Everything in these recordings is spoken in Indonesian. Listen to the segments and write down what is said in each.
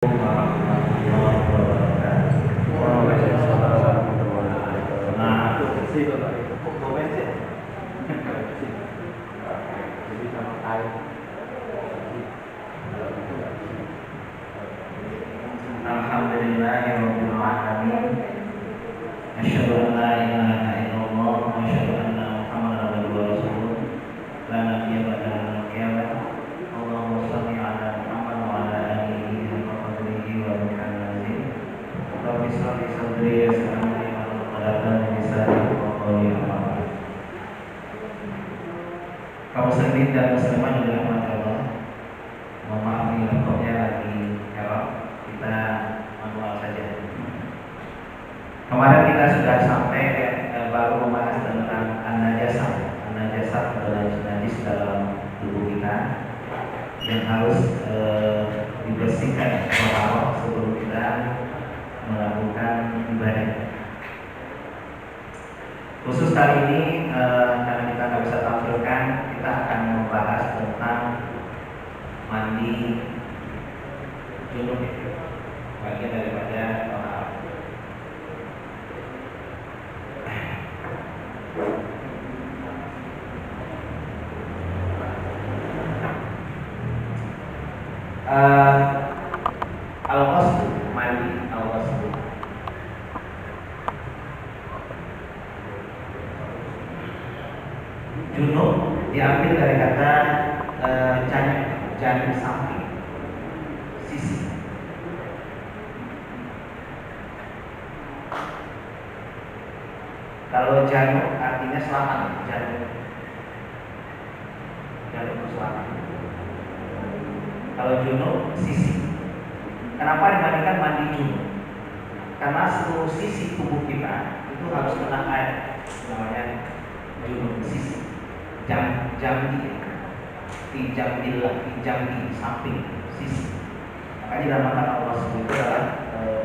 Warahmatullahi wabarakatuh. Waalaikumsalam warahmatullahi wabarakatuh. Nah, bersih kok tadi. Komen sih. Bersih. Jadi sama air. Alhamdulillahirabbil alamin. Asyhadu an la ilaha illallah wa asyhadu anna Muhammadan abduhu wa rasuluh. La nabiyya ba'da al-qiyamah. Allahumma shalli ala Muhammad wa ala alihi wa sahbihi wa sallim. Rabbi shrah li sadri wa yassir li amri wahlul 'uqdatam min lisani yafqahu qawli. Kaum muslimin dan muslimat yang dirahmati Allah. Mohon maaf nih laptopnya lagi error. Kita manual saja. Kemarin kita sudah sampai baru membahas tentang an-najasah. An-najasah adalah najis dalam tubuh kita yang harus dibersihkan total sebelum kita melakukan ibadah. Khusus kali ini karena kita nggak bisa tampilkan, kita akan membahas tentang mandi junub, bagian daripada total. Al-ghusl, mandi al-ghusl. Junub diambil dari kata janib samping, sisi. Kalau janub artinya selatan, janub selatan. Kalau junub sisi. Kenapa dibandingkan mandi junub? Karena seluruh sisi tubuh kita itu harus kena air, namanya junub sisi. Jambi, samping, sisi. Makanya dinamakan Allah SWT adalah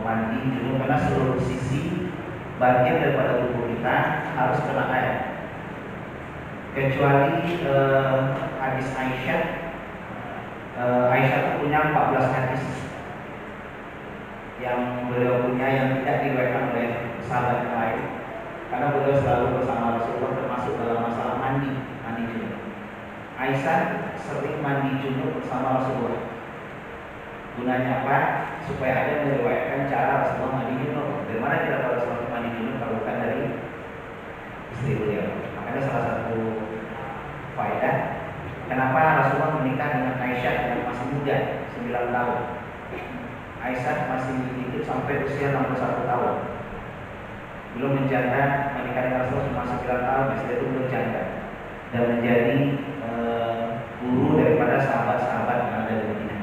mandi junub karena seluruh sisi bagian daripada tubuh kita harus kena air. Kecuali hadis Aisyah. Aisyah punya 14 hadis yang beliau punya yang tidak diriwayatkan oleh sahabat yang lain, karena beliau selalu bersama Rasulullah termasuk dalam masalah mandi junub. Aisyah sering mandi junub bersama Rasulullah. Gunanya apa? Supaya ada meriwayatkan cara Rasulullah mandi junub. Dari mana kita tahu Rasulullah mandi junub kalau bukan dari istri beliau? Makanya salah satu faedah kenapa Rasulullah menikah dengan Aisyah yang masih muda, 9 tahun. Aisyah masih hidup sampai usia 61 tahun. Belum menjanda, menikah dengan Rasulullah cuma 9 tahun, setelah itu belum janda. Dan menjadi guru daripada sahabat-sahabat yang ada di Madinah.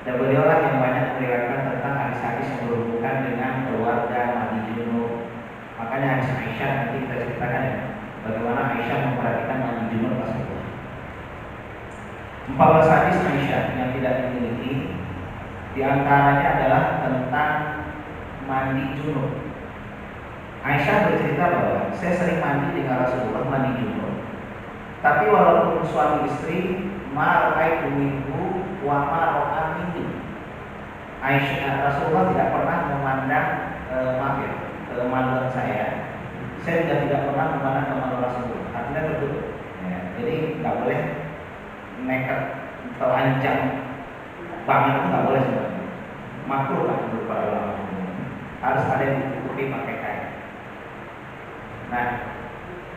Dan beliaulah yang banyak meriwayatkan tentang hadis-hadis yang berhubungan dengan keluarga, mandi junub. Makanya hadis Aisyah nanti kita ceritakan ya, bagaimana Aisyah memperhatikan mandi junub Rasulullah. 14 hadis Aisyah yang tidak dimiliki, di antaranya adalah tentang mandi junub. Aisyah bercerita bahwa saya sering mandi dengan Rasulullah mandi junub. Tapi walaupun suami istri, ma ra'aitu minhu wa ma ra'a minni. Aisyah, Rasulullah tidak pernah memandang kemaluan saya. Saya juga tidak pernah memandang kemaluan Rasulullah. Artinya tertutup. Ya, jadi nggak boleh nekat telanjang banget, itu nggak boleh sebenarnya. Makruh kan menurut para ulama. Harus ada yang ditutupi pakai kain. Nah,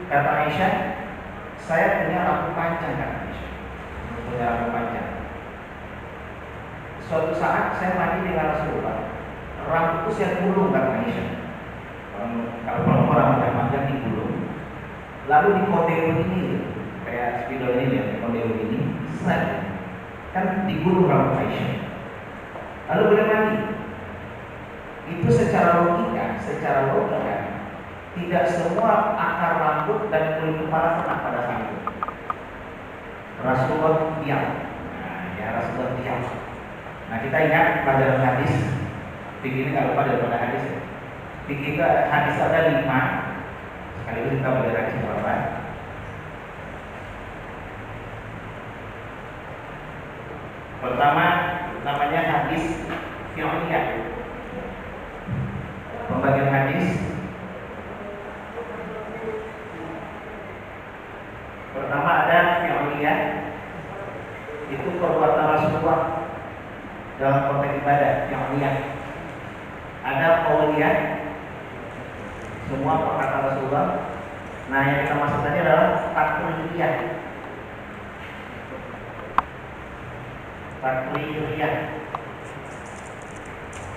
kata Aisyah, saya punya rambut panjang, kata Aisyah. Punya rambut panjang. Suatu saat saya mandi dengan Rasulullah, rambutku saya gulung, kata Aisyah. Kalau orang yang panjang digulung, lalu dikodeo ini, kayak spidol ini ya, dikodeo ini, set, kan digulung rambut Aisyah. Lalu beliau mandi. Itu secara logika, tidak semua akar rambut dan kulit kepala kena pada saat itu. Rasulullah diam. Rasulullah diam. Nah, kita ingat pelajaran hadis. Fikih ini nggak lupa daripada hadis ya. Fikih hadis ada 5. Sekaligus kita belajar hadis berapa? Pertama namanya hadis fi'liyah. Pembagian hadis. Pertama ada fi'liyah, itu perbuatan Rasulullah dalam konteks ibadah, fi'liyah. Ada qauliyah, semua perkataan Rasulullah. Nah, yang kita maksud tadi adalah takriyah.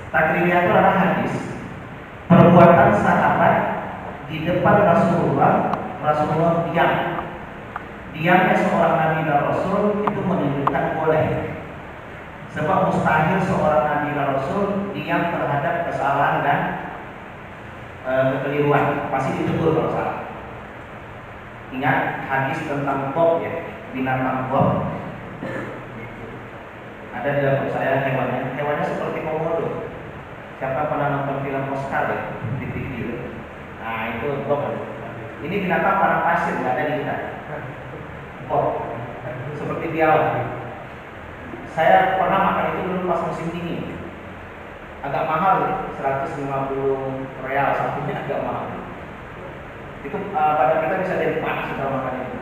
Takriyah itu adalah hadis, perbuatan sahabat di depan Rasulullah. Rasulullah diamnya seorang nabi dan rasul itu menunjukkan boleh. Sebab mustahil seorang nabi dan rasul diam terhadap kesalahan dan kekeliruan, pasti ditegur kalau salah. Ingat hadis tentang Bob ya, binatang Bob. Ada di dalam saya hewannya seperti komodo. Siapa pernah nonton film Oscar ya di TV? Nah itu Bob. Ini binatang padang pasir, nggak ada di kita. Bob seperti biawak. Saya pernah makan itu dulu pas musim dingin. Agak mahal, 150 real satunya, agak mahal. Itu badan kita bisa jadi panas kalau makan itu.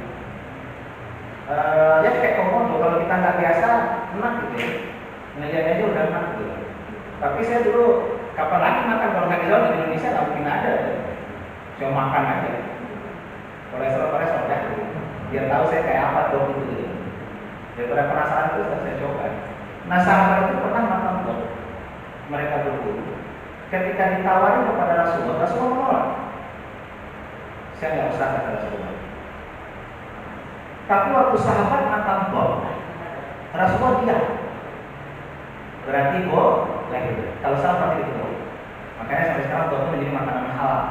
Ya kayak komodo, kalau kita nggak biasa enak gitu ya. Ngeliatnya aja udah enak gitu. Tapi saya dulu kapan lagi makan kalau nggak di Indonesia nggak mungkin ada. Cuma makan aja. Kolesterol ya. Biar tahu saya kayak apa dong gitu. Daripada penasaran itu saya coba. Nah sahabat itu pernah makan dong. Mereka berdua. Ketika ditawarin kepada Rasulullah menolak. Saya nggak usah kata Rasulullah. Tapi waktu sahabat makan bom, Rasulullah diam. Berarti bom lagi. Kalau sahabat itu, makanya sampai sekarang bom itu menjadi makanan halal.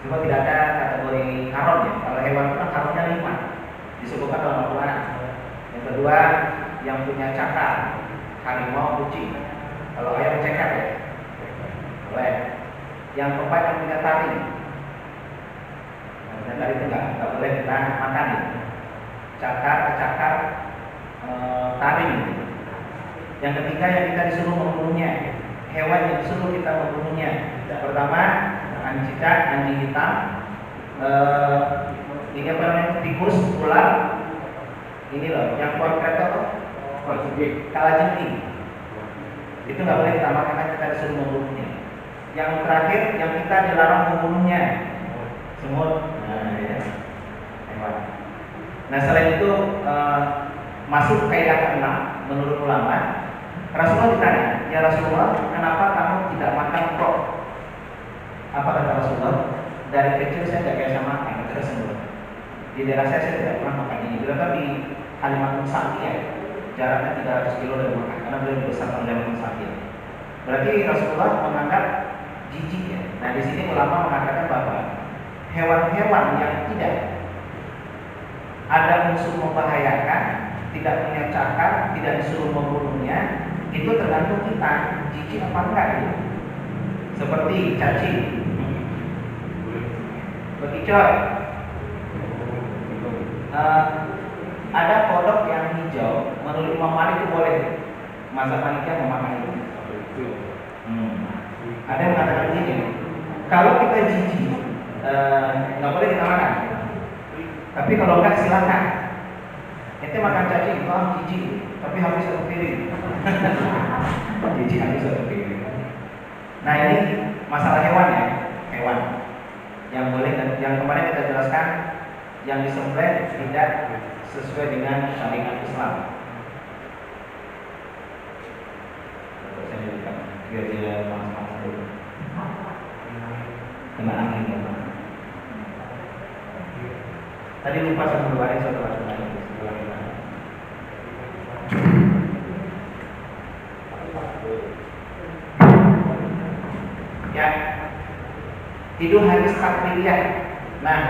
Cuma tidak ada kategori haram ya. Kalau hewan itu kan haramnya 5 disebutkan dalam Al-Quran. Yang kedua, yang punya cakar, harimau, kucing. Kalau ayam cekak ya, boleh. Yang keempat yang punya taring. Dan tadi itu enggak boleh kita makan ya. Cakar, taring. Yang ketiga yang kita disuruh membunuhnya, hewan yang disuruh kita membunuhnya. Pertama, anjing cicak, anjing hitam, ini apa namanya, tikus, ular. Ini loh, yang konkret apa? Kalajengking. Itu nggak boleh kita makan karena kita disuruh membunuhnya. Yang terakhir, yang kita dilarang membunuhnya, semut. Nah, ya. Nah selain itu masuk kaidah ke-6 menurut ulama. Rasulullah ditanya, ya Rasulullah, kenapa kamu tidak makan kok? Apa kata Rasulullah? Dari kecil saya tidak biasa makan, kata Rasulullah. Di daerah saya tidak pernah makan ini. Ternyata di Kalimantan Sa'diyah, jaraknya 300 kilo dari Mekah, karena beliau dibesarkan di Kalimantan Sa'diyah. Berarti Rasulullah menganggap jijik ya. Nah di sini ulama mengatakan bahwa hewan-hewan yang tidak ada unsur membahayakan, tidak punya cakar, tidak disuruh membunuhnya, itu tergantung kita jijik apa enggak gitu. Seperti cacing, bekicot, ada kodok yang hijau, menurut Imam Malik itu boleh. Mazhab Malikiyah memakan itu. Ada yang mengatakan begini, kalau kita jijik, nggak boleh kita makan. Tapi kalau enggak silakan. Ente makan cacing, jijik, tapi habis 1 piring. Jijik habis 1 piring. Nah ini masalah hewan ya, hewan yang boleh dan yang kemarin kita jelaskan, yang disembelih tidak sesuai dengan syariat Islam. Saya berikan biar dia panas dulu. Kena angin ya. Tadi lupa saya mengeluarkan satu lain. Ya, itu hadis takriyah. Nah,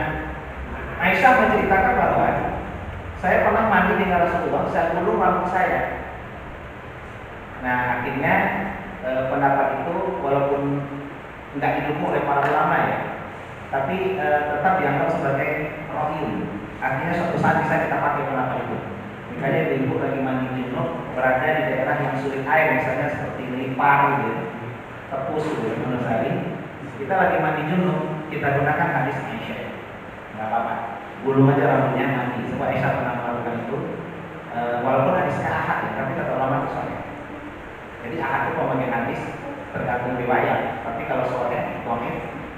Aisyah menceritakan bahwa saya pernah mandi dengan Rasulullah, saya gulung rambut saya. Nah, akhirnya pendapat itu walaupun tidak didukung oleh para ulama ya, tapi tetap dianggap sebagai rohim. Artinya suatu saat bisa kita pakai pendapat itu. Misalnya ibu lagi mandi junub, berada di daerah yang sulit air, misalnya seperti Lipar gitu, Tepus gitu, Wonosari, kita lagi mandi junub, kita gunakan hadis Aisyah, nggak apa-apa, gulung aja rambutnya mandi. Sebab Aisyah pernah melakukan itu, walaupun hadisnya ahad ya, tapi kata ulama itu sahih. Jadi ahad itu pemakai hadis tergantung riwayat, tapi kalau sahih,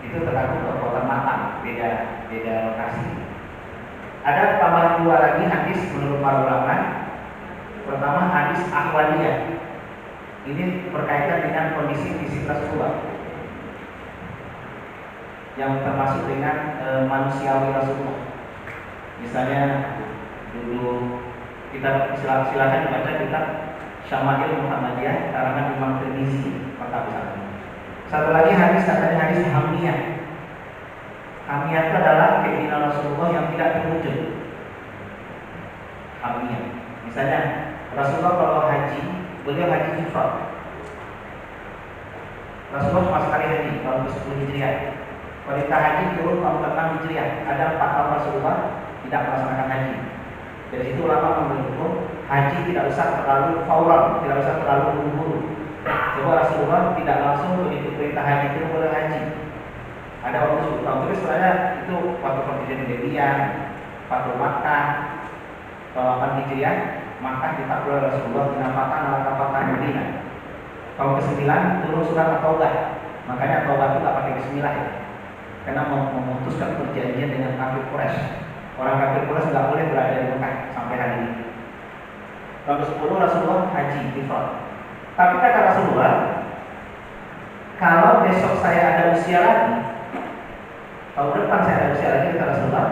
itu tergantung kekuatan matan, beda lokasi. Ada tambahan dua lagi hadis menurut para ulama. Pertama hadis ahwadiyah. Ini berkaitan dengan kondisi fisik Rasulullah, yang termasuk dengan manusiawi Rasulullah. Misalnya dulu kita silakan baca kitab Syama'il Muhammadiyah karangan Imam Tirmizi, maka bisa. Satu lagi hadis katanya hadis hamiyah. Hamiyah itu adalah keinginan Rasulullah yang tidak terwujud. Hamiyah. Misalnya Rasulullah kalau haji, beliau haji ifrad. Rasulullah cuma sekali haji tahun ke-10 Hijriah. Perintah haji turun tahun ke-6 Hijriah. Ada 4 tahun Rasulullah tidak melaksanakan haji. Dari situ ulama menunjukkan haji tidak usah terlalu fauran, tidak usah terlalu buru-buru. Sebab Rasulullah tidak langsung begitu perintah haji itu boleh haji. Ada waktu 10 tahun. Terus sebenarnya itu waktu perjanjian Hudaybiyah, Fathul Makkah, tahun Hijriah, Makkah ditakluk oleh Rasulullah, dinampakkan ala kapatan Madinah. Tahun ke-9 turun surat At-Taubah. Makanya Taubah itu nggak pakai Bismillah ya, karena memutuskan perjanjian dengan kafir Quraisy. Orang kafir Quraisy nggak boleh berada di Mekah sampai hari ini. Tahun ke-10 Rasulullah haji ifrad. Tapi kata Rasulullah, kalau besok saya ada usia lagi, tahun depan saya ada usia lagi, kata Rasulullah,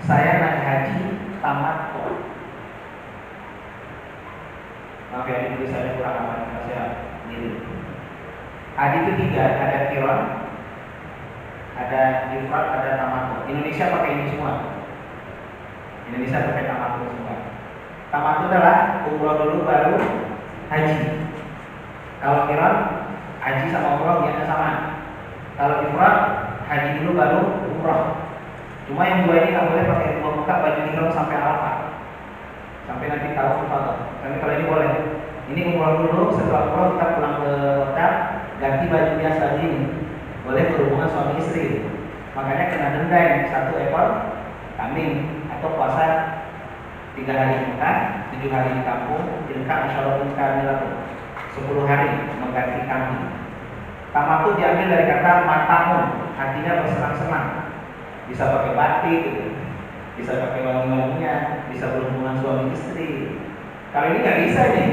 saya naik haji tamat kok. Maaf ya, ini tulisannya kurang aman, saya ini. Haji itu 3, ada qiran, ada ifrad, ada tamattu. Indonesia pakai ini semua. Indonesia pakai tamattu semua. Tamattu adalah umroh dulu baru haji. Kalau qiran, haji sama umroh biasanya sama. Kalau ifrad, haji dulu baru umroh. Cuma yang dua ini nggak boleh pakai buka baju ihram sampai Arafah, sampai nanti tahu apa. Tapi kalau ini boleh. Ini umroh dulu, setelah umroh kita pulang ke hotel, ganti baju biasa ini. Boleh berhubungan suami istri. Makanya kena denda 1 ekor kambing, atau puasa 3 hari di Mekah, 7 hari di kampung, tilka asyaratun kamilatun, 10 hari mengganti kambing. Tamattu diambil dari kata matamun, artinya bersenang-senang. Bisa pakai batik, gitu, bisa pakai wangi-wangian, bisa berhubungan suami istri. Kalau ini nggak bisa nih,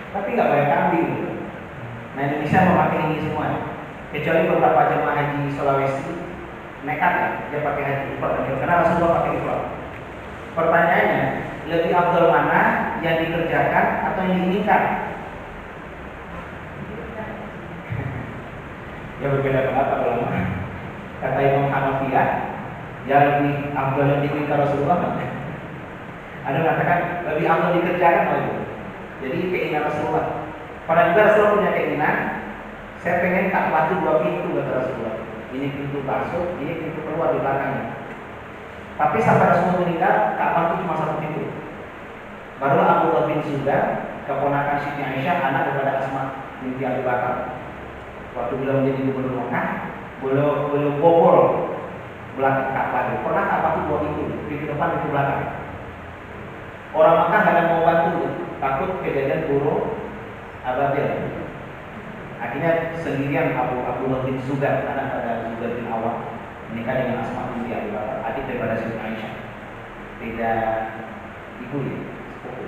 tapi nggak bayar kambing. Gitu. Nah, Indonesia memakai ini semua, kecuali beberapa jemaah haji Sulawesi nekat ya, dia pakai haji ifrad, karena Rasulullah pakai ifrad. Pertanyaannya, lebih afdal mana yang dikerjakan atau yang diinginkan? Ya berbeda pendapat ulama. Kata Imam Hanafiyah, yang lebih afdal yang diinginkan Rasulullah. Ada yang mengatakan lebih afdal dikerjakan oleh itu. Jadi keinginan Rasulullah. Pada juga Rasulullah punya keinginan, saya pengen Ka'bah itu 2 pintu, kata Rasulullah. Ini pintu masuk, ini pintu keluar di belakangnya. Tapi sampai Rasulullah meninggal, Ka'bah itu cuma 1 pintu. Barulah Abu Bakar bin Zubair, keponakan Siti Aisyah, anak daripada Asma binti Abi Bakar. Waktu beliau menjadi gubernur Mekah, beliau bobol belakang Ka'bah. Pernah Ka'bah itu 2 pintu, pintu depan, pintu belakang. Orang Mekah nggak ada mau bantu, takut kejadian buruk ababil. Akhirnya sendirian Abu Bakar bin Zubair, anak ada Zubair bin Awam, menikah dengan Asma binti Abi Bakar, adik daripada Siti Aisyah. Beda ibu ya, sepupu.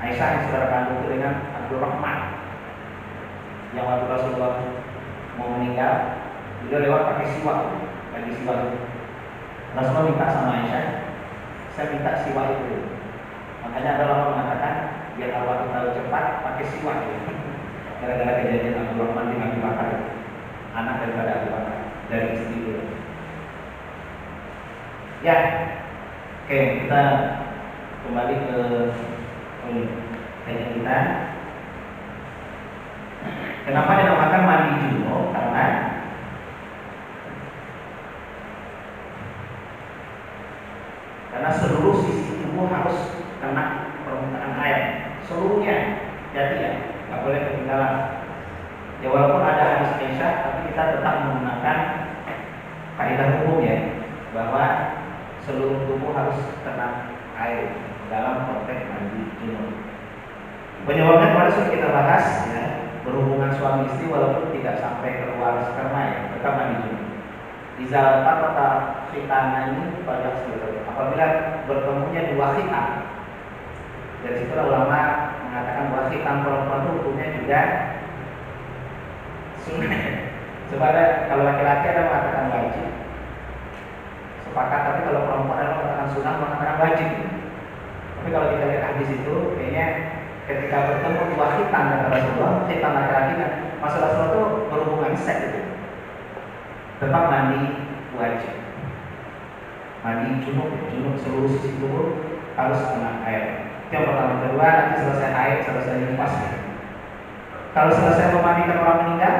Aisyah yang saudara kandung itu dengan Abdul Rahman, yang waktu Rasulullah mau meninggal, beliau lewat pakai siwak, lagi siwak. Rasulullah minta sama Aisyah, saya minta siwak itu. Makanya ada orang mengatakan biar Allah terlalu cepat pakai siwak. Gara-gara kejadian Abdul Rahman bin Abi Bakar, anak daripada Abu Bakar, dari istri beliau. Ya, oke, kita kembali ke tanya kita. Kenapa dinamakan mandi junub? Karena seluruh sisi tubuh harus kena permukaan air. dalam. Ya walaupun ada hadis Aisyah, tapi kita tetap menggunakan kaidah hukum ya, bahwa seluruh tubuh harus kena air dalam konteks mandi junub. Penyebabnya kemarin sudah kita bahas ya, berhubungan suami istri walaupun tidak sampai keluar sperma ya, tetap mandi junub. Izal kata khitana ini pada seluruh. Apabila bertemunya dua khitan, dari situlah ulama mengatakan bahwa khitan perempuan itu hukumnya juga sunnah. Sebenarnya kalau laki-laki ada mengatakan wajib, sepakat. Tapi kalau perempuan ada mengatakan sunnah, mengatakan wajib. Tapi kalau kita lihat hadis itu, kayaknya ketika bertemu dua khitan antara Rasulullah, khitan laki-laki dan masalah itu berhubungan seks itu, tetap mandi wajib. Mandi junub seluruh sisi tubuh harus kena air. Itu yang pertama. Kedua, nanti selesai haid, selesai nifas. Kalau selesai memandikan orang meninggal,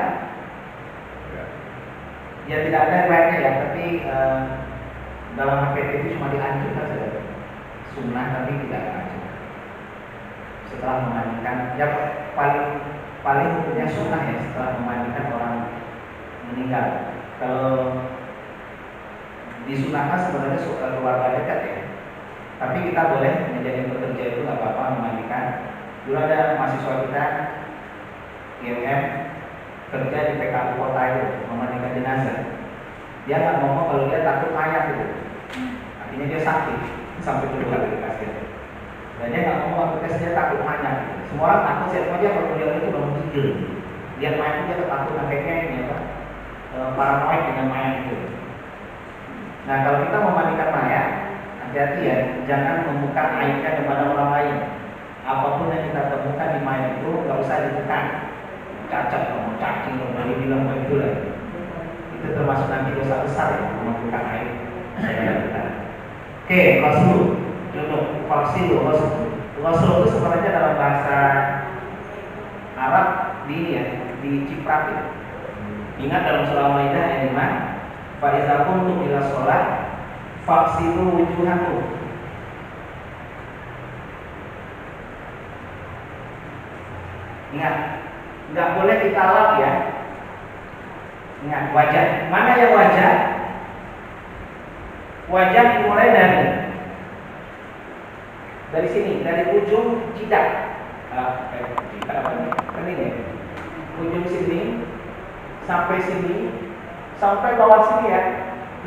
ya tidak ada riwayatnya ya, tapi dalam HPT itu cuma dianjurkan saja, sunnah tapi tidak wajib. Setelah memandikan, ya paling hukumnya sunnah ya setelah memandikan orang meninggal. Kalau disunahkan sebenarnya keluarga dekat ya, tapi kita boleh menjadi pekerja itu nggak apa-apa memandikan. Dulu ada mahasiswa kita IMM kerja di PKU kota itu memandikan jenazah. Dia nggak ngomong kalau dia takut mayat itu, artinya dia sakit sampai kedua kali kasih. Dan dia nggak ngomong waktu tes dia takut mayat. Semua orang takut, siapa aja kalau dia itu bangun tidur, lihat mayat itu dia ketakutan, kayaknya ini apa paranoid dengan mayat itu. Nah kalau kita memandikan mayat, hati-hati ya, jangan membuka aibnya kepada orang lain. Apapun yang kita temukan di mayat itu nggak usah ditekan. Cacat, mau cacing, mau bilang begitu lah. Itu termasuk nanti dosa besar ya, membuka aib. Oke, Rasul, junub, faksilu, Rasul itu sebenarnya dalam bahasa Arab diciprati. Ingat dalam surah Al-Maidah ayat 5, fa iza qumtum ila shalah faksilu wujuhakum. Ingat, nggak boleh kita lap ya. Ingat, wajah. Mana yang wajah? Wajah dimulai dari sini, dari ujung jidat. Jidat apa nih? Kan ini. Ujung sini sampai sini, sampai bawah sini ya.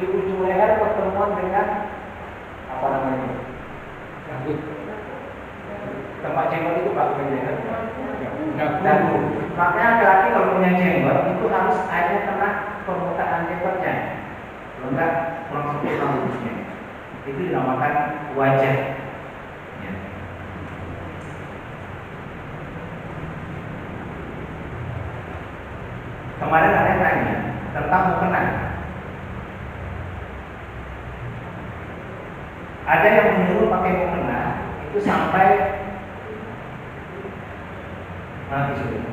Di ujung leher pertemuan dengan apa namanya? Rambut. Tempat jenggot itu Pak Benjamin. Dan makanya laki-laki kalau punya jenggot itu harus airnya kena permukaan jenggotnya. Kalau enggak kurang sempurna rambutnya. Itu dinamakan wajah. Ya. Kemarin ada yang tanya tentang mukena. Ada yang menyuruh pakai mukena itu sampai nanti sudah.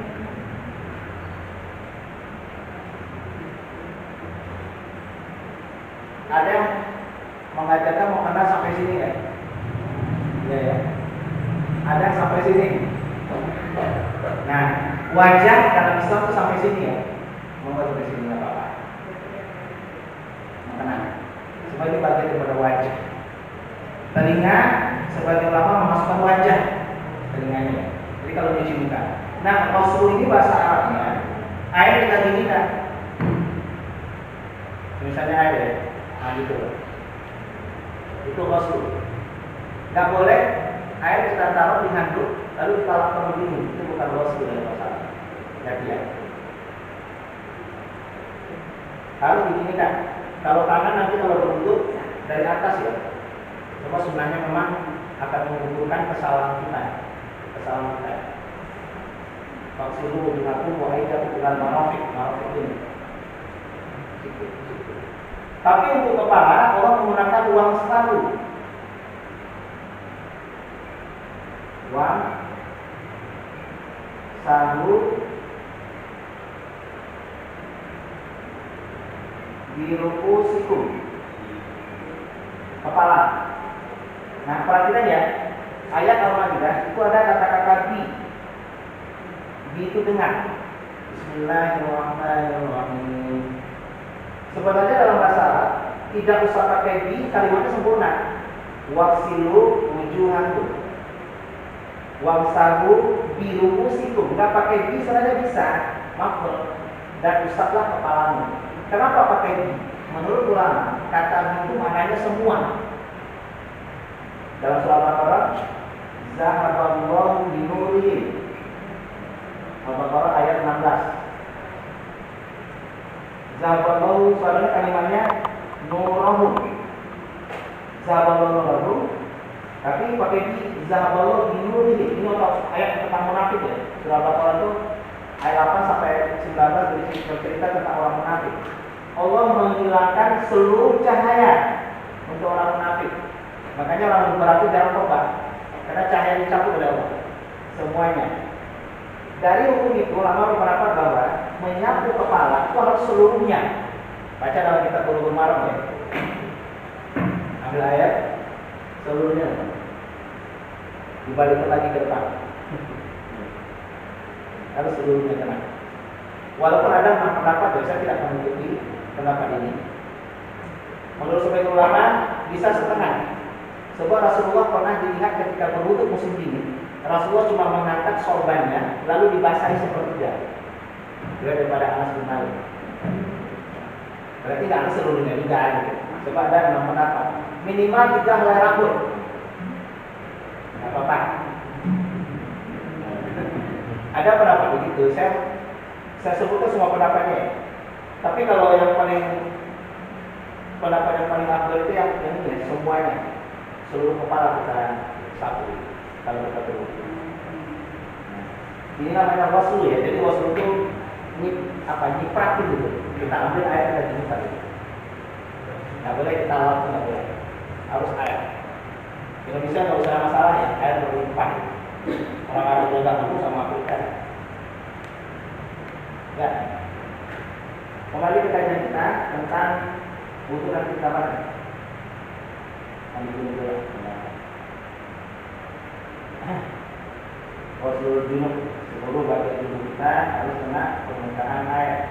Ada yang mengajarkan mau kena sampai sini ya? Iya ya. Ada yang sampai sini. Nah, wajah dalam Islam itu sampai sini ya. Mau sampai sini nggak apa-apa. Mengena. Sebagai bagian daripada wajah. Telinga sebagai ulama memasukkan wajah telinganya. Jadi kalau cuci muka. Nah, Rasul ini bahasa Arabnya air kita dinginkan. Misalnya air ya, nah gitu. Itu Rasul. Nggak boleh air kita taruh di handuk lalu kita lakukan begini. Itu bukan Rasul dalam bahasa Arab. Ya. Harus dinginkan. Kalau tangan nanti kalau berwudu dari atas ya. Cuma sebenarnya memang akan mengumpulkan kesalahan kita. Faksilu wujuhakum wa aydakum ilal marafiq ini. Tapi untuk kepala orang menggunakan uang sepatu. Uang sabu birukusikum. Kepala. Nah, perhatikan ya. Ayat Al-Maidah itu ada kata-kata bi. Bi itu dengar. Bismillahirrahmanirrahim. Sebenarnya dalam bahasa Arab tidak usah pakai bi, kalimatnya sempurna. Waksilu wujuhakum, wamsahu biruusikum. Enggak pakai bi saja bisa, makhluk. Dan usaplah kepalamu. Kenapa pakai bi? Menurut ulama, kata bi itu maknanya semua. Dalam surah Al-Baqarah, Zahaballahu binurihim. Al-Baqarah ayat 16. Zahaballahu, soalnya kalimatnya nurahum. Zahaballahu nurahum, tapi pakai di Zahaballahu binurihim. Ini untuk ayat tentang munafik ya. Surah Al-Baqarah itu ayat 8 sampai 19 bercerita tentang orang munafik. Allah menghilangkan seluruh cahaya untuk orang munafik. Makanya orang berarti jarang tobat, karena cahaya dicabut oleh Allah semuanya. Dari hukum itu ulama berpendapat bahwa menyapu kepala itu harus seluruhnya. Baca dalam kitab Bulughul Maram ya. Ambil ayat seluruhnya. Dibalik lagi ke depan. Harus seluruhnya kena. Walaupun ada pendapat, saya tidak mengikuti pendapat ini. Menurut sebagian ulama bisa setengah. Sebab Rasulullah pernah dilihat ketika berwudu musim dingin, Rasulullah cuma mengangkat sorbannya lalu dibasahi sepertiga. Daripada Anas bin Malik. Berarti tidak seluruhnya juga gitu. Sebab ada yang pendapat minimal 3 helai rambut. Tidak apa-apa. Ada pendapat begitu. Saya sebutkan semua pendapatnya. Tapi kalau yang pendapat yang paling afdal itu yang ini semuanya. Seluruh kepala kita sapu kalau kita berwudu. Ini namanya waslu ya. Jadi waslu itu nyipratin gitu. Kita ambil air dari kita gitu. Nggak boleh kita lap, nggak boleh. Harus air. Indonesia nggak usah masalah ya, air berlimpah. Orang ada juga mampu sama Afrika. Ya. Kembali ke kajian kita tentang wudu dan kita mana? Ambil dulu. Wasul junub, seluruh bagian tubuh kita harus kena permukaan air.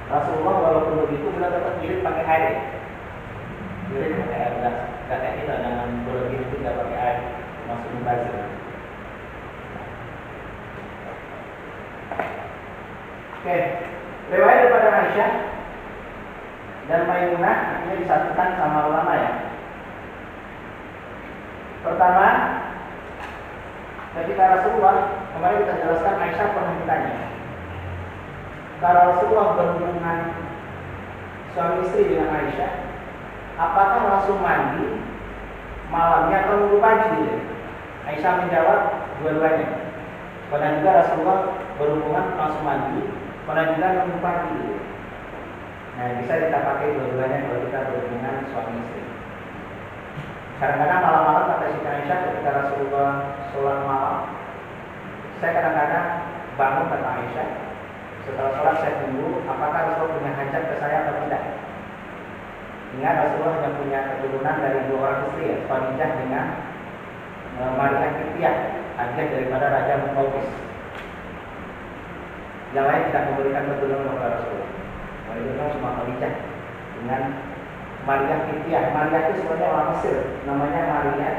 Rasulullah walaupun begitu beliau tetap irit pakai air. Irit pakai air gelas. Kata kita jangan berlebihan itu tidak pakai air, masuk mubazir. Oke, riwayat daripada Aisyah dan Maimunah ini disatukan sama ulama ya. Pertama, ketika Rasulullah, kemarin kita jelaskan Aisyah pernah ditanya, kalau Rasulullah berhubungan suami istri dengan Aisyah, apakah langsung mandi malamnya atau nunggu pagi gitu? Aisyah menjawab dua-duanya. Pernah juga Rasulullah berhubungan langsung mandi, pernah juga nunggu pagi gitu. Nah, bisa kita pakai dua-duanya kalau kita berhubungan suami istri. Kadang-kadang malam-malam kata Siti Aisyah ketika Rasulullah sholat malam, saya kadang-kadang bangun kata Aisyah, setelah sholat saya tunggu apakah Rasulullah punya hajat ke saya atau tidak. Ingat Rasulullah hanya punya keturunan dari 2 orang istri ya, Khadijah dengan Maria Kiptiah, adik daripada Raja Muqawqis. Yang lain tidak memberikan keturunan kepada Rasulullah. Walaupun cuma Khadijah dengan Maria Kiptiah. Maria itu sebenarnya orang Mesir, namanya Maria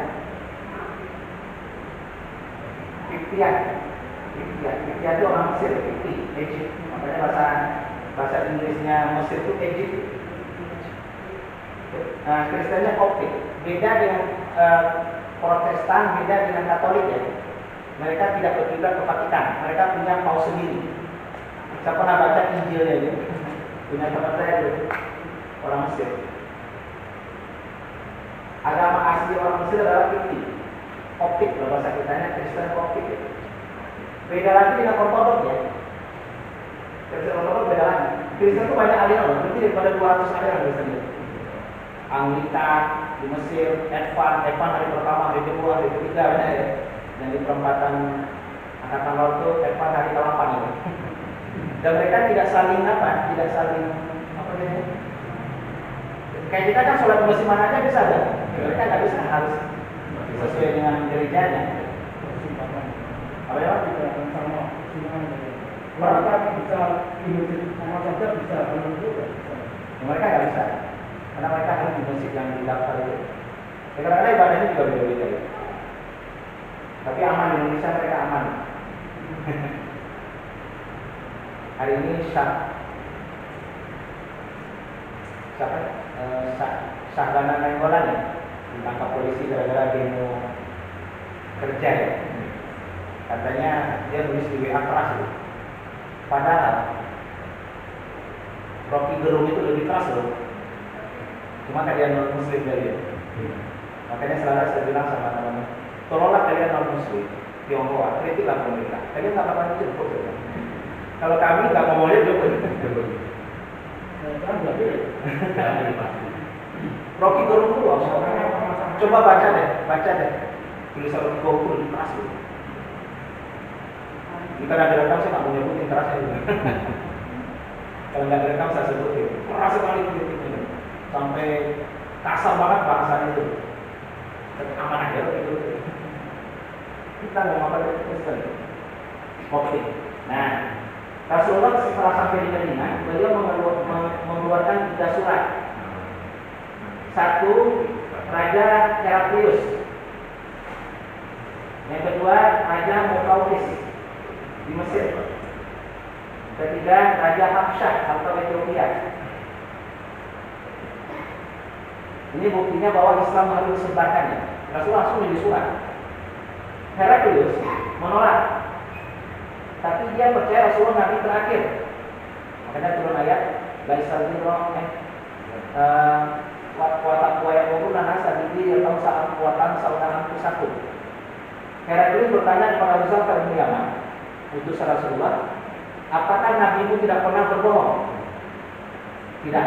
Kiptiah. Kiptiah itu orang Mesir, Egypt. Makanya bahasa Inggrisnya Mesir itu Egypt. Nah, Kristennya Koptik. Beda dengan Protestan, beda dengan Katolik ya. Mereka tidak berkiblat ke Vatikan. Mereka punya paus sendiri. Saya pernah baca Injilnya gitu. Punya teman saya itu orang Mesir. Agama asli orang Mesir adalah Koptik, kalau bahasa kitanya Kristen Koptik. Ya. Beda lagi dengan Ortodok ya. Kristen Ortodok beda lagi. Kristen itu banyak aliran, lebih daripada 200 aliran Kristen itu. Anglikan di Mesir, Evan hari pertama, hari kedua, hari ketiga, benar ya. Dan di perempatan angkatan laut itu Evan hari ke-8 itu. Dan mereka tidak saling tidak saling kayak kita kan sholat musim mana aja bisa kan? Mereka nggak bisa, harus sesuai dengan gerejanya. Apa ya? mereka bisa di sama saja bisa juga. Mereka nggak bisa, karena mereka harus di masjid yang didaftar itu. Kadang-kadang ibadahnya juga beda-beda ya. Tapi aman di Indonesia, mereka aman. Hari ini Syahbana Nainggolan ya, ditangkap polisi gara-gara demo kerja ya. Katanya dia tulis di WA keras loh. Padahal Rocky Gerung itu lebih keras loh. Cuma kalian non muslim dari dia. Makanya selalu saya bilang sama teman-teman, tolonglah kalian non muslim Tionghoa, kritiklah pemerintah. Kalian nggak bakal jemput ya. Kalau kami nggak mau lihat jemput. Rocky Gerung itu loh. Coba baca deh. Tulisan Rocky Gerung itu lebih keras loh. Jika ada rekam saya nggak mau nyebutin kerasnya juga. Kalau nggak direkam saya sebutin. Keras sekali kritiknya. Sampai kasar banget bahasanya itu. Aman aja gitu. Kita ngomong apa dari Kristen. Oke. Nah, Rasulullah setelah sampai di Madinah, beliau mengeluarkan 3 surat. 1, Raja Heraklius. Yang kedua, Raja Muqawqis di Mesir. Ketiga, Raja Habsyah atau Ethiopia. Ini buktinya bahwa Islam harus disebarkan ya. Rasulullah langsung jadi surat. Heraklius menolak, tapi dia percaya Rasulullah Nabi terakhir. Makanya turun ayat Laisal birra wa taqwa yaquluna nasa bihi atau saat kuatan saudaraan pusatku. Heraklius bertanya kepada Rasulullah bin Yaman, utusan Rasulullah, apakah Nabi-mu tidak pernah berbohong? Tidak.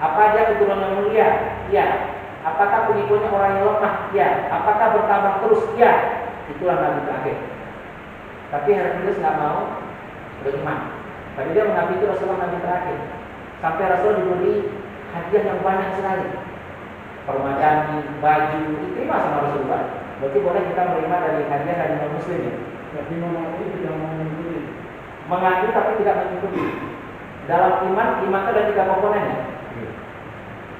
Apa dia keturunan yang mulia? Ya. Apakah pengikutnya orang yang lemah? Ya. Apakah bertambah terus? Ya. Itulah Nabi terakhir. Tapi Heraklius nggak mau beriman. Tadi dia mengaku itu Rasulullah Nabi terakhir. Sampai Rasul diberi hadiah yang banyak sekali. Permadani, baju, diterima sama Rasulullah. Berarti boleh kita menerima dari hadiah dari non-muslim ya. Jadi mengaku tidak mengikuti. Mengaku tapi tidak mengikuti. Dalam iman itu ada 3 komponen ya.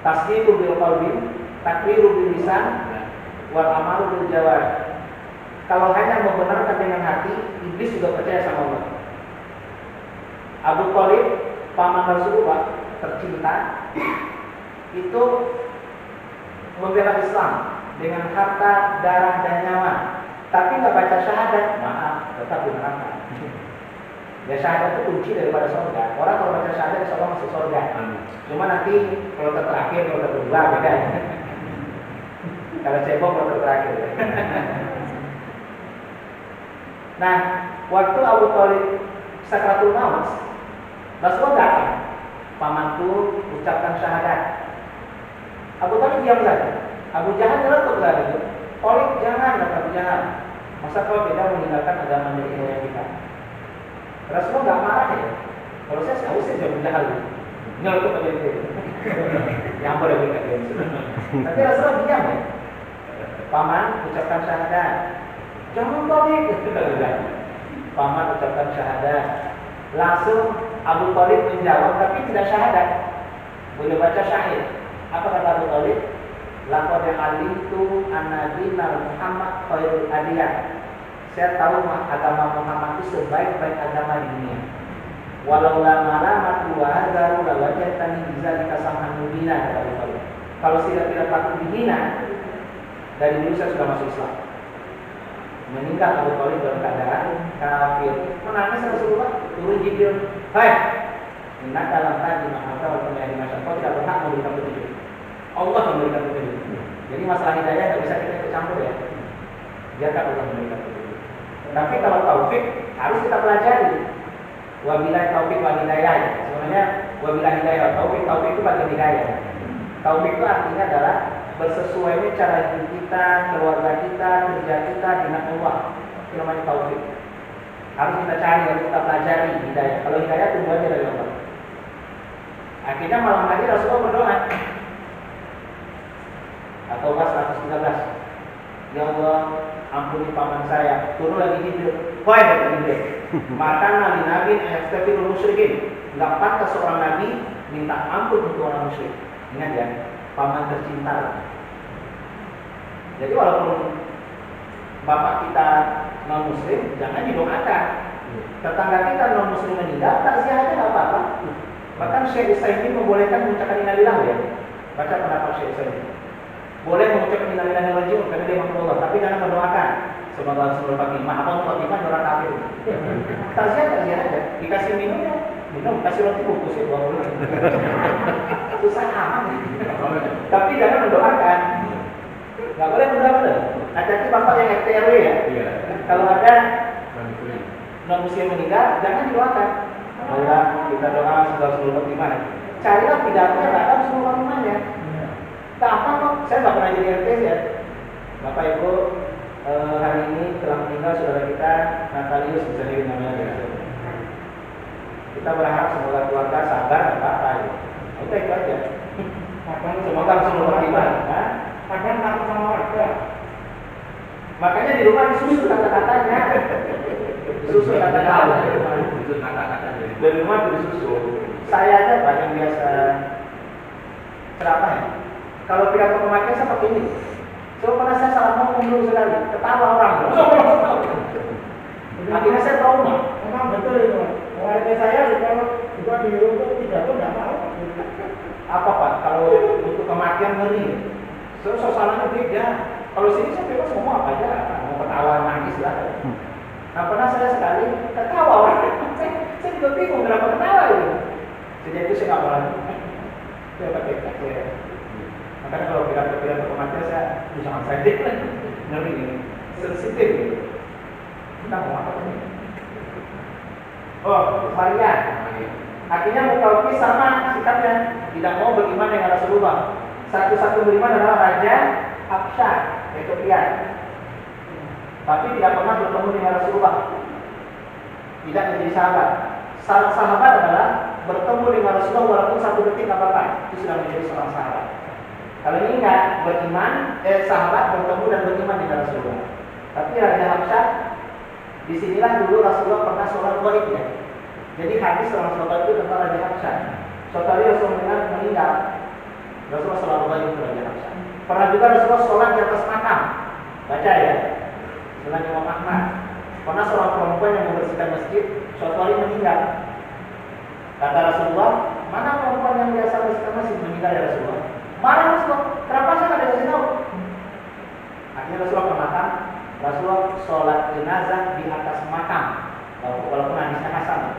Tasdiqu bil qalbi, takriru bil lisan, wal amalu bil jawarih. Kalau hanya membenarkan dengan hati, iblis juga percaya sama Allah. Abu Thalib, paman Rasulullah tercinta, itu membela Islam dengan harta, darah, dan nyawa. Tapi nggak baca syahadat, maaf, tetap di neraka. Ya syahadat itu kunci daripada surga. Orang kalau baca syahadat, insya Allah masuk surga. Cuma nanti kalau terakhir, kalau kedua beda. Kalau cebok, kalau terakhir. Nah, waktu Abu Thalib sakratul maut, Rasulullah datang, pamanku ucapkan syahadat. Abu Thalib diam saja. Abu Jahal nyeletuk lagi. Thalib jangan, kata Abu Jahal. Masa kau beda meninggalkan agama dari moyang kita? Rasulullah nggak marah ya. Kalau saya harus Abu Jahal. Nyeletuk aja itu. Yang boleh berikan. Tapi Rasulullah diam ya. Paman ucapkan syahadat. Jangan Thalib. Paman ucapkan syahadat. Langsung Abu Thalib menjawab tapi tidak syahadat. Boleh baca syahid. Apa kata Abu Thalib? Laqad alimtu anna dinar Muhammad khairul adiyah. Saya tahu agama Muhammad itu sebaik-baik agama di dunia. Walau la malamatu wa hadaru la wajadtani bidzalika samhan mubina kata Abu Thalib. Kalau tidak takut dihina, dari dulu saya sudah masuk Islam. Meninggal Abu Thalib dalam keadaan kafir. Menangis Rasulullah, turun Jibril, "Hai, inna dalam tadi maka wa di masyarakat kau tidak berhak memberikan petunjuk. Allah memberikan petunjuk." Jadi masalah hidayah tidak bisa kita ikut campur ya. Biarkan Allah memberikan petunjuk. Tapi kalau taufik harus kita pelajari. Wabillahi taufik wal hidayah. Sebenarnya wabillahi hidayah, taufik itu bagian hidayah. Taufik itu artinya adalah bersesuainya cara hidup kita, keluarga kita, kerja kita dengan Allah. Itu namanya taufik. Harus kita cari, harus kita pelajari hidayah. Kalau hidayah tunggu aja dari Allah. Akhirnya malam hari Rasulullah berdoa. Atau 113. Ya Allah, ampuni paman saya. Turun lagi Jibril. Wahai Jibril, Maka nabi ayastaghfirul musyrikin. Enggak pantas seorang nabi minta ampun untuk orang musyrik. Ingat ya, paman tercinta. Jadi walaupun bapak kita non muslim, jangan didoakan. Tetangga kita non muslim meninggal, takziah aja nggak apa-apa. Bahkan Syekh Utsaimin membolehkan mengucapkan innalillahi ya. Baca pendapat Syekh Utsaimin. Boleh mengucapkan innalillahi wa inna ilaihi raji'un karena dia makhluk, tapi jangan mendoakan. Semoga seluruh Fatimah, apa Fatimah orang kafir. Takziah aja, dikasih minum ya, minum, kasih roti bungkus ya 2 bulan. Susah aman. Tapi jangan mendoakan. Nggak boleh mendoakan. Hati-hati bapak yang RT RW ya. Iya. Kalau ada non muslim meninggal, jangan didoakan. Allah kita doa seluruh Fatimah. Carilah pidato yang ada seluruh Fatimahnya. Gampang kok. Saya nggak pernah jadi RT ya. Bapak Ibu, hari ini telah meninggal saudara kita Natalius, bisa jadi namanya ya. Kita berharap semoga keluarga sabar dan apa-apa ya. Oke, itu aja. Semoga seluruh Fatimah. Akan takut sama warga. Makanya di rumah disusul kata-katanya. Disusul kata-kata. Dari rumah disusul. Saya aja Pak yang biasa ceramah ya. Kalau pidato kematian seperti ini. So pernah saya salah ngomong dulu sekali, ketawa orang. Akhirnya saya trauma. Memang betul itu. Warga saya kalau juga di rumah pidato nggak mau. Apa Pak? Kalau untuk kematian ngeri. So suasananya beda. Kalau sini saya bebas ngomong apa aja, mau ketawa nangis lah. Nah pernah saya sekali ketawa orang. Saya juga bingung kenapa ketawa itu. Sejak itu saya nggak pernah. Saya pakai kaca. Makanya kalau pidato kematian saya jangan saja ngeri ini, sensitif gitu. Kita mau apa ini? Oh, Maria. Akhirnya Mukaukis sama sikapnya, tidak mau beriman dengan Rasulullah. Satu-satu beriman adalah Raja Habsyah, Ethiopia. Tapi tidak pernah bertemu dengan Rasulullah. Tidak menjadi sahabat. Sahabat adalah bertemu dengan Rasulullah walaupun 1 detik nggak apa-apa. Itu sudah menjadi seorang sahabat. Kalau ini enggak beriman, sahabat bertemu dan beriman dengan Rasulullah. Tapi Raja Habsyah, disinilah dulu Rasulullah pernah sholat gaib ya. Jadi hadis orang sholat itu tentang Raja Habsyah. Suatu hari Rasulullah meninggal, Rasulullah sholat gaib itu Raja Habsyah. Pernah juga Rasulullah sholat di atas makam. Baca ya, sholat Imam Ahmad. Pernah seorang perempuan yang membersihkan masjid, suatu hari meninggal. Kata Rasulullah, mana perempuan yang biasa membersihkan masjid meninggal ya Rasulullah? Marah Rasulullah, kenapa saya nggak dikasih tahu? Akhirnya Rasulullah ke makam, Rasulullah sholat jenazah di atas makam, walaupun hadisnya hasan.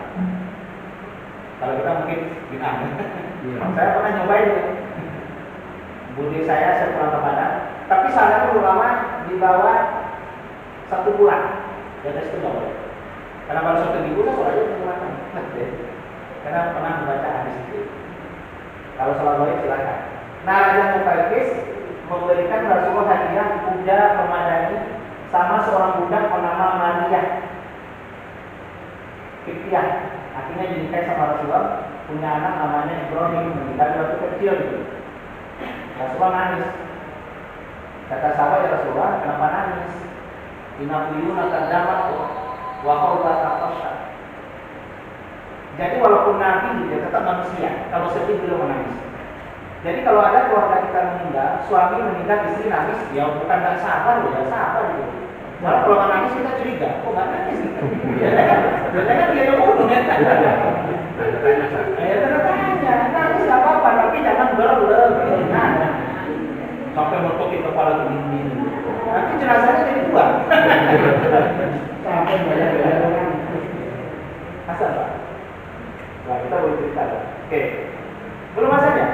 Kalau kita mungkin bid'ah. Saya pernah nyobain itu. Budi saya pulang ke Padang, tapi salah itu ulama di bawah 1 bulan. Di atas itu nggak boleh. Karena baru 1 minggu saya sholatnya di makam. Karena pernah membaca hadis itu. Kalau sholat boleh silakan. Nah, Raja Mukaukis memberikan Rasulullah hadiah kuda permadani sama seorang budak bernama Maria Kiptiah. Akhirnya dinikahi sama Rasulullah, punya anak namanya Ibrahim, meninggal waktu kecil gitu. Rasulullah nangis. Kata sahabat ya Rasulullah, kenapa nangis? Inabuyuna kadamat wa qawlata qasya. Jadi walaupun Nabi dia tetap manusia, kalau sedih beliau menangis. Jadi kalau ada keluarga kita meninggal, suami meninggal, istri nangis, ya bukan nggak sabar, ya sabar gitu. Malah kalau nggak nangis kita curiga, kok nggak nangis? Jangan dia yang ngomong ya. Ya tanya, nangis nggak apa-apa, tapi jangan berlebihan. Sampai mertokin kepala begini. Nanti jenazahnya jadi 2. Sampai banyak orang. Asal Pak. Nah kita boleh cerita. Oke, belum masanya?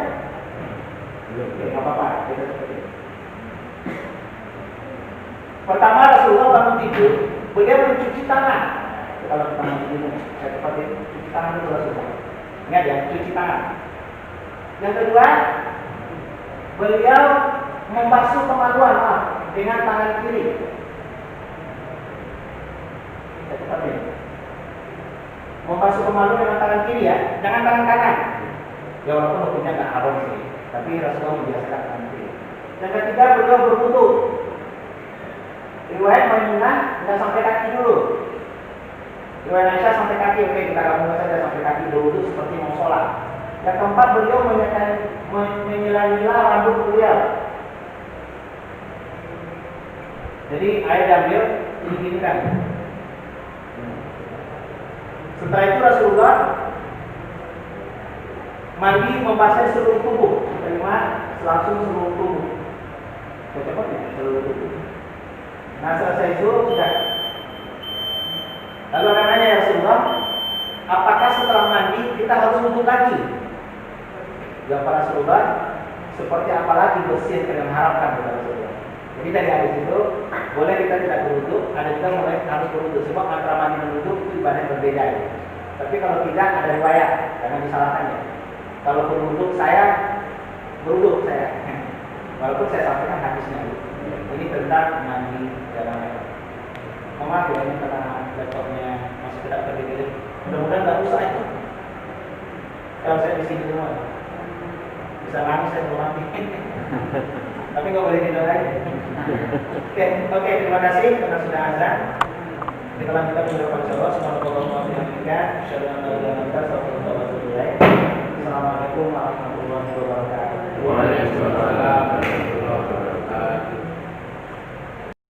Oke, nggak apa-apa, kita seperti ini. Pertama Rasulullah bangun tidur, beliau mencuci tangan. Kalau kita mau tidur, saya seperti cuci tangan dulu Rasulullah. Ingat ya, cuci tangan. Yang kedua, beliau membasuh kemaluan dengan tangan kiri. Seperti ini. Membasuh kemaluan dengan tangan kiri ya, jangan tangan kanan. Ya walaupun hukumnya nggak haram sih, tapi Rasulullah membiasakan tangan kiri. Yang ketiga, beliau berwudu. Riwayat Maimunah nggak sampai kaki dulu. Riwayat Aisyah sampai kaki, oke kita gabungkan saja sampai kaki berwudu seperti mau sholat. Yang keempat beliau menyela-nyela rambut beliau. Jadi air dan beliau diinginkan. Setelah itu Rasulullah mandi membasahi seluruh tubuh, terima langsung seluruh tubuh. Cepat ya seluruh tubuh. Nah selesai itu sudah. Lalu akan nanya ya Rasulullah, apakah setelah mandi kita harus wudhu lagi? Ya para Rasulullah, seperti apa lagi bersih yang harapkan kepada Rasulullah. Jadi dari hadis itu boleh kita tidak berwudhu, ada juga mulai harus berwudhu. Sebab antara mandi dan wudhu itu ibadah yang berbeda. Ya. Tapi kalau tidak ada riwayat, jangan disalahkan ya. Kalau berwudhu saya berwudhu saya, walaupun saya sampaikan hadisnya. Ini tentang mandi dalam air. Maaf ya ini karena laptopnya masih tidak terdekat. Mudah-mudahan nggak rusak itu. Kalau saya di sini semua, bisa nangis saya belum mati. Tapi nggak boleh tidur lagi. Oke, terima kasih karena sudah azan. Kita lanjutkan mengucapkan sholawat. Assalamualaikum warahmatullahi wabarakatuh.